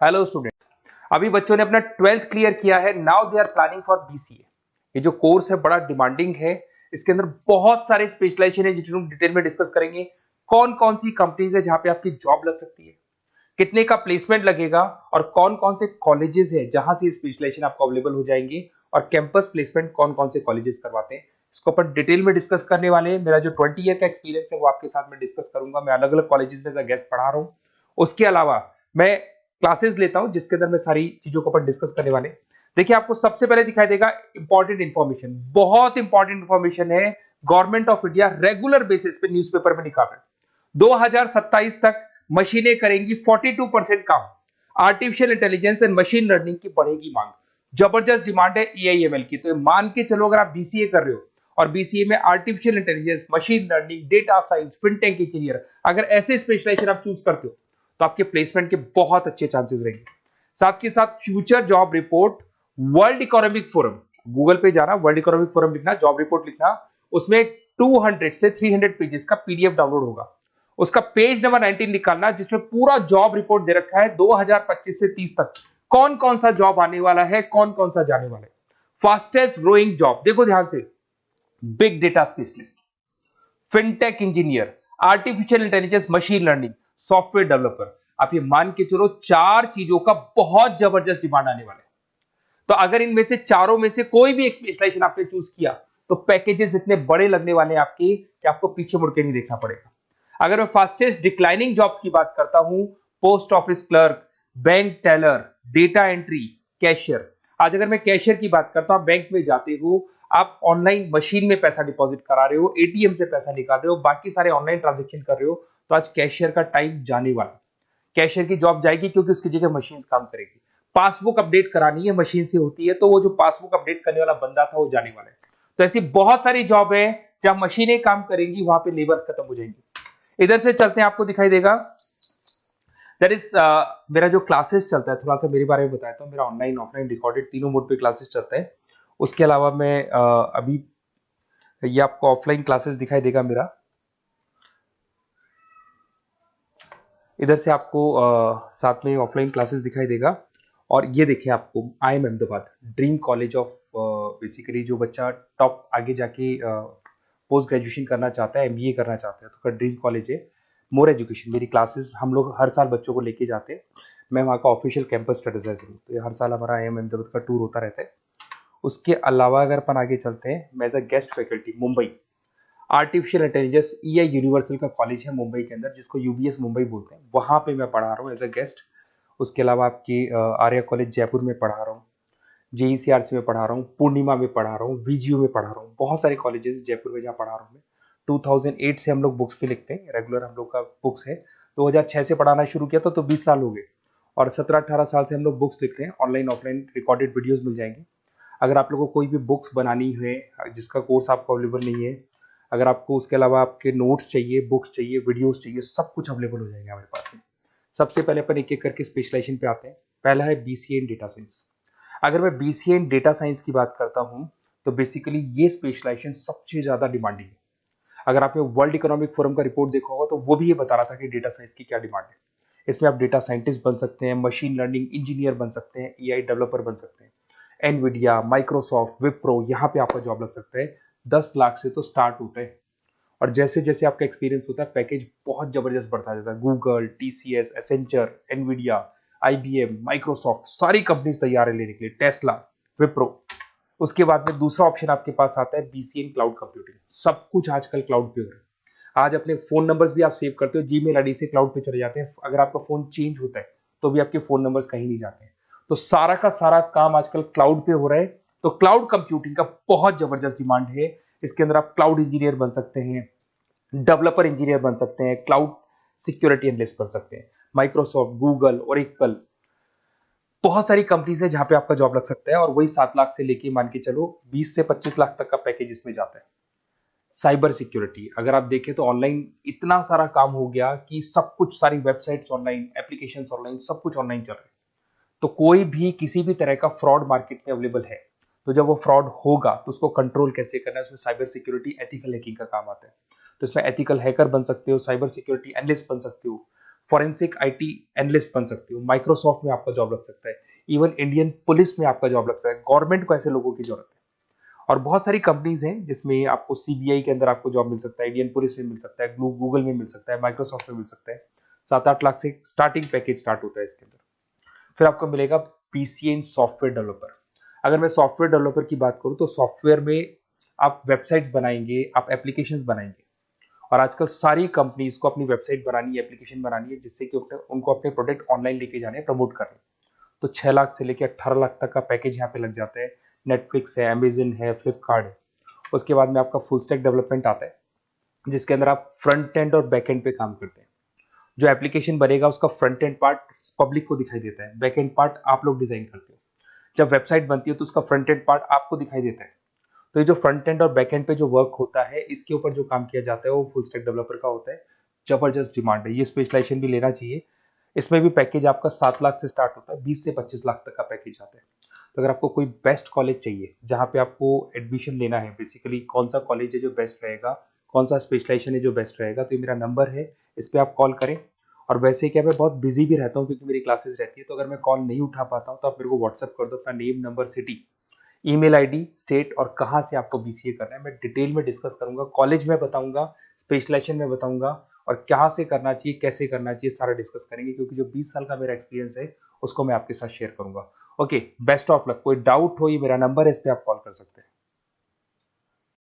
Hello student. अभी बच्चों ने अपना 12th क्लियर किया है। Now they are planning for BCA. ये जो कोर्स है बड़ा डिमांडिंग है। इसके अंदर बहुत सारे स्पेशलाइजेशन है जिनको हम डिटेल में डिस्कस करेंगे। कौन कौन सी कंपनीज है जहां पे आपकी जॉब लग सकती है, कितने का प्लेसमेंट लगेगा और कौन कौन से कॉलेजेस है जहां से स्पेशलाइजेशन आपको अवेलेबल हो जाएंगे और कैंपस प्लेसमेंट कौन कौन से कॉलेजेस करवाते हैं, इसको अपन डिटेल में डिस्कस करने वाले हैं। मेरा जो 20 ईयर का एक्सपीरियंस है वो आपके साथ में डिस्कस करूंगा। मैं अलग अलग कॉलेजेस में गेस्ट पढ़ा रहा हूँ। उसके अलावा मैं क्लासेस लेता हूं जिसके अंदर मैं सारी चीजों को अपन डिस्कस करने वाले। देखिए, आपको सबसे पहले दिखाई देगा इंपॉर्टेंट इंफॉर्मेशन, बहुत इंपॉर्टेंट इंफॉर्मेशन है। Government of India regular basis पे न्यूज़पेपर में निकाल रहे हैं 2027 तक मशीनें करेंगी 42% काम। Artificial intelligence and machine learning की बढ़ेगी मांग। जबरदस्त डिमांड है एआईएमएल की। तो मान के चलो, अगर आप बीसीए कर रहे हो और बीसीए में artificial intelligence, machine learning, data science, fintech engineer, अगर ऐसे स्पेशलाइजेशन आप चूज करते हो तो आपके प्लेसमेंट के बहुत अच्छे चांसेस रहेंगे। साथ के साथ future job report, world economic forum, Google पे जाना, वर्ल्ड इकोनॉमिक फोरम लिखना, जॉब रिपोर्ट लिखना, उसमें 200 से 300 पेजेस का पीडीएफ डाउनलोड होगा। उसका पेज नंबर 19 निकालना जिसमें पूरा जॉब रिपोर्ट दे रखा है 2025 से 30 तक कौन कौन सा जॉब आने वाला है, कौन कौन सा जाने वाला है। फास्टेस्ट ग्रोइंग जॉब देखो ध्यान से, big data specialist, fintech engineer, artificial intelligence, machine learning, software developer. आप ये मान के चलो 4 चीजों का बहुत जबरदस्त डिमांड आने वाला है। तो अगर इनमें से चारों में से कोई भी एक स्पेशलाइजेशन आपने चूज किया तो पैकेजेस इतने बड़े लगने वाले हैं आपके कि आपको पीछे मुड़ के नहीं देखना पड़ेगा। अगर मैं फास्टेस्ट डिक्लाइनिंग जॉब्स की बात करता हूं, post office clerk, bank teller, data entry, cashier. आज अगर मैं कैशियर की बात करता हूं, बैंक में जाते हो, आप ऑनलाइन मशीन में पैसा डिपॉजिट करा रहे हो, एटीएम से पैसा निकाल रहे हो, बाकी सारे ऑनलाइन ट्रांजेक्शन कर रहे हो, तो आज कैशियर का टाइम जाने वाला। कैशियर की जॉब जाएगी क्योंकि उसकी जगह मशीन काम करेगी। पासबुक अपडेट करानी है, मशीन से होती है, तो वो जो पासबुक अपडेट करने वाला बंदा था वो जाने वाला है। तो ऐसी बहुत सारी जॉब है जहां मशीनें काम करेंगी, वहां पे लेबर खत्म हो जाएंगी। इधर से चलते हैं, आपको दिखाई देगा दैट इज मेरा जो क्लासेस चलता है, थोड़ा सा मेरे बारे में बताता हूँ। मेरा ऑनलाइन ऑफलाइन रिकॉर्डेड तीनों मोड पे क्लासेस चलता है। उसके अलावा मैं अभी ये आपको ऑफलाइन क्लासेस दिखाई देगा मेरा। इधर से आपको साथ में ऑफलाइन क्लासेस दिखाई देगा। और ये देखिए, आपको IIM Ahmedabad, dream college of, basically जो बच्चा टॉप आगे जाके पोस्ट ग्रेजुएशन करना चाहता है, एमबीए करना चाहता है, तो उसका ड्रीम कॉलेज है। मोर एजुकेशन मेरी क्लासेस हम लोग हर साल बच्चों को लेके जाते हैं। मैं वहाँ का ऑफिशियल कैंपस स्ट्रेटेजाइजर हूँ, तो ये हर साल हमारा IIM अहमदाबाद का टूर होता रहता है। उसके अलावा अगर अपन आगे चलते हैं, मैं as a guest faculty Mumbai artificial intelligence EI universal का कॉलेज है मुंबई के अंदर, जिसको UBS मुंबई बोलते हैं, वहां पे मैं पढ़ा रहा हूँ एज अ गेस्ट। उसके अलावा आपकी आर्या कॉलेज जयपुर में पढ़ा रहा हूँ, JECRC में पढ़ा रहा हूँ, पूर्णिमा में पढ़ा रहा हूँ, VGU में पढ़ा रहा हूँ। बहुत सारे कॉलेजेस जयपुर में जहाँ पढ़ा रहा हूँ मैं। 2008 से हम लोग बुक्स पे लिखते हैं, रेगुलर हम लोग का बुक्स है। 2006 से पढ़ाना शुरू किया तो 20 साल हो गए। और 17-18 साल से हम लोग बुक्स लिख रहे हैं। ऑनलाइन ऑफलाइन रिकॉर्डेड वीडियोस मिल जाएंगे। अगर आप लोगों को कोई भी बुक्स बनानी है जिसका कोर्स आपको अवेलेबल नहीं है, अगर आपको उसके अलावा आपके नोट्स चाहिए, बुक्स चाहिए, वीडियोस चाहिए, सब कुछ अवेलेबल हो जाएगा हमारे पास में। सबसे पहले अपन एक एक करके स्पेशलाइजेशन पे आते हैं। पहला है BCA इन डेटा साइंस। अगर मैं BCA इन डेटा साइंस की बात करता हूं तो बेसिकली ये स्पेशलाइजेशन सबसे ज्यादा डिमांडिंग है। अगर आपने वर्ल्ड इकोनॉमिक फोरम का रिपोर्ट देखा होगा तो वो भी ये बता रहा था कि डेटा साइंस की क्या डिमांड है। इसमें आप डेटा साइंटिस्ट बन सकते हैं, मशीन लर्निंग इंजीनियर बन सकते हैं, AI डेवलपर बन सकते हैं। एनवीडिया, माइक्रोसॉफ्ट, विप्रो, यहाँ पे आपका जॉब लग सकता है। 10 लाख से तो स्टार्ट होता है और जैसे जैसे आपका एक्सपीरियंस होता है पैकेज बहुत जबरदस्त बढ़ता जाता है। Google, TCS, Accenture, Nvidia, IBM, Microsoft, सारी कंपनीज तैयार है लेने के लिए, टेस्ला, विप्रो। उसके बाद में दूसरा ऑप्शन आपके पास आता है BCA इन क्लाउड कंप्यूटिंग। सब कुछ आजकल क्लाउड पे हो रहा है। आज अपने फोन नंबर्स भी आप सेव करते हो, जीमेल आईडी से क्लाउड पे चले जाते हैं। अगर आपका फोन चेंज होता है तो भी आपके फोन नंबर्स कहीं नहीं जाते हैं। तो सारा का सारा काम आजकल क्लाउड पे हो रहा है। तो क्लाउड कंप्यूटिंग का बहुत जबरदस्त डिमांड है। इसके अंदर आप क्लाउड इंजीनियर बन सकते हैं, डेवलपर इंजीनियर बन सकते हैं, क्लाउड सिक्योरिटी एनालिस्ट बन सकते हैं। माइक्रोसॉफ्ट, गूगल, ओरेकल, बहुत सारी कंपनीज है जहां पे आपका जॉब लग सकता है। और वही 7 लाख से लेके मान के चलो 20 से 25 लाख तक का पैकेज इसमें जाता है। साइबर सिक्योरिटी अगर आप देखें तो ऑनलाइन इतना सारा काम हो गया कि सब कुछ, सारी वेबसाइट्स ऑनलाइन, एप्लीकेशंस ऑनलाइन, सब कुछ ऑनलाइन चल रहा है। तो कोई भी किसी भी तरह का फ्रॉड मार्केट में अवेलेबल है, तो जब वो फ्रॉड होगा तो उसको कंट्रोल कैसे करना है, उसमें साइबर सिक्योरिटी, एथिकल हैकिंग का काम आता है। तो इसमें एथिकल हैकर बन सकते हो, साइबर सिक्योरिटी एनालिस्ट बन सकते हो, फॉरेंसिक आईटी एनालिस्ट बन सकते हो, माइक्रोसॉफ्ट में आपका जॉब लग सकता है, इवन इंडियन पुलिस में आपका जॉब लग सकता है। गवर्नमेंट को ऐसे लोगों की जरूरत है। और बहुत सारी कंपनीज हैं जिसमें आपको सीबीआई के अंदर आपको जॉब मिल सकता है, इंडियन पुलिस में मिल सकता है, गूगल में मिल सकता है, माइक्रोसॉफ्ट में मिल सकता है। 7-8 लाख से स्टार्टिंग पैकेज स्टार्ट होता है इसके अंदर। फिर आपको मिलेगा पीसीए इन सॉफ्टवेयर डेवलपर। अगर मैं सॉफ्टवेयर डेवलपर की बात करूं तो सॉफ्टवेयर में आप वेबसाइट्स बनाएंगे, आप एप्लीकेशंस बनाएंगे। और आजकल सारी कंपनीज को अपनी वेबसाइट बनानी है, एप्लीकेशन बनानी है, जिससे कि उनको अपने प्रोडक्ट ऑनलाइन लेके जाने हैं, प्रमोट करने। तो 6 लाख से लेकर 18 लाख तक का पैकेज यहाँ पे लग जाता है। नेटफ्लिक्स है, अमेजन है, फ्लिपकार्ट है। उसके बाद में आपका फुल स्टैक डेवलपमेंट आता है, जिसके अंदर आप फ्रंट एंड और बैक एंड पे काम करते हैं। जो एप्लीकेशन बनेगा उसका फ्रंट एंड पार्ट पब्लिक को दिखाई देता है, बैक एंड पार्ट आप लोग डिजाइन करते हो। जब वेबसाइट बनती है तो उसका फ्रंट एंड पार्ट आपको दिखाई देता है। तो ये जो फ्रंट एंड और बैक एंड पे जो वर्क होता है, इसके ऊपर जो काम किया जाता है वो फुल स्टैक डेवलपर का होता है। जबरदस्त डिमांड है, ये स्पेशलाइजेशन भी लेना चाहिए। इसमें भी पैकेज आपका 7 लाख से स्टार्ट होता है, 20 से 25 लाख तक का पैकेज आता है। तो अगर आपको कोई बेस्ट कॉलेज चाहिए जहाँ पे आपको एडमिशन लेना है, बेसिकली कौन सा कॉलेज है जो बेस्ट रहेगा, कौन सा स्पेशलाइजेशन है जो बेस्ट रहेगा, तो ये मेरा नंबर है, इस पर आप कॉल करें। और वैसे क्या, मैं बहुत बिजी भी रहता हूँ क्योंकि मेरी क्लासेस रहती है, तो अगर मैं कॉल नहीं उठा पाता हूँ तो आप मेरे को व्हाट्सअप कर दो अपना name, number, city, email ID, state और कहाँ से आपको बीसीए करना है। मैं डिटेल में डिस्कस करूंगा, कॉलेज में बताऊंगा, स्पेशलाइजेशन में बताऊंगा, और कहाँ से करना चाहिए, कैसे करना चाहिए, सारा डिस्कस करेंगे, क्योंकि जो 20 साल का मेरा एक्सपीरियंस है उसको मैं आपके साथ शेयर करूंगा। Okay, best of luck. कोई डाउट हो, ये मेरा नंबर है, इस पे आप कॉल कर सकते हैं।